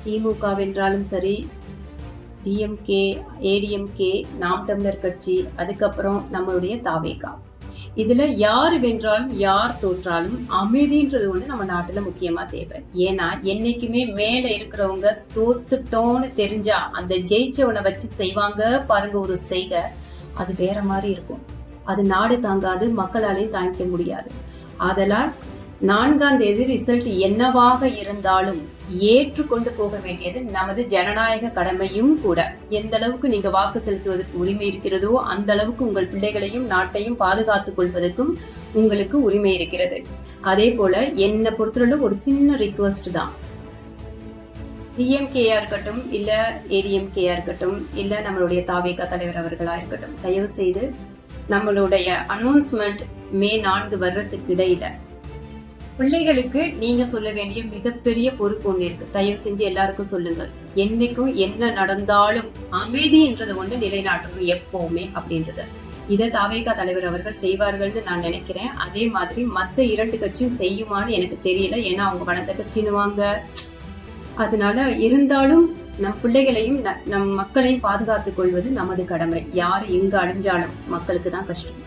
திமுக வென்றாலும் சரி, டிஎம்கே, ஏடிஎம்கே, நாம் தமிழர் கட்சி, அதுக்கப்புறம் நம்மளுடைய தாவேகா, இதுல யார் வென்றாலும் யார் தோற்றாலும் அமைதின்றது ஒண்ணு நம்ம நாட்டுல முக்கியமா தேவை. ஏன்னா என்னைக்குமே மேல இருக்கிறவங்க தோத்துட்டோன்னு தெரிஞ்சா அந்த ஜெயிச்சவனை வச்சு செய்வாங்க பாருங்க ஒரு செய்கை, அது வேற மாதிரி இருக்கும். அது நாடு தாங்காது, மக்களாலையும் தாங்கிக்க முடியாது. அதனால் 4ஆம் தேதி ரிசல்ட் என்னவாக இருந்தாலும் ஏற்றுக்கொண்டு போக வேண்டியது நமது ஜனநாயக கடமையும் கூட. எந்த அளவுக்கு நீங்க வாக்கு செலுத்துவதற்கு உரிமை இருக்கிறதோ அந்த அளவுக்கு உங்கள் பிள்ளைகளையும் நாட்டையும் பாதுகாத்துக் கொள்வதற்கும் உங்களுக்கு உரிமை இருக்கிறது. அதே போல என்னை பொறுத்தவரை ஒரு சின்ன ரிக்வெஸ்ட் தான், டிஎம்கேயா இருக்கட்டும், இல்ல ஏடிஎம்கேயா இருக்கட்டும், இல்ல நம்மளுடைய தாவேகா தலைவர் அவர்களா இருக்கட்டும், தயவு செய்து நம்மளுடைய அனௌன்ஸ்மெண்ட் மே 4 வர்றதுக்கு இடையில பிள்ளைகளுக்கு நீங்க சொல்ல வேண்டிய மிகப்பெரிய பொறுப்பு ஒண்ணு இருக்கு. தயவு செஞ்சு எல்லாருக்கும் சொல்லுங்க, என்னைக்கும் என்ன நடந்தாலும் அமைதின்றது ஒன்று நிலைநாட்டணும் எப்பவுமே அப்படின்றது. இதை தாவேகா தலைவர் அவர்கள் செய்வார்கள்னு நான் நினைக்கிறேன். அதே மாதிரி மத்த 2 கட்சியும் செய்யுமான்னு எனக்கு தெரியல. ஏன்னா அவங்க வளர்ந்த கட்சின்னுவாங்க. அதனால இருந்தாலும் நம் பிள்ளைகளையும் நம் மக்களையும் பாதுகாத்துக் கொள்வது நமது கடமை. யார் எங்க அழிஞ்சாலும் மக்களுக்கு தான் கஷ்டம்.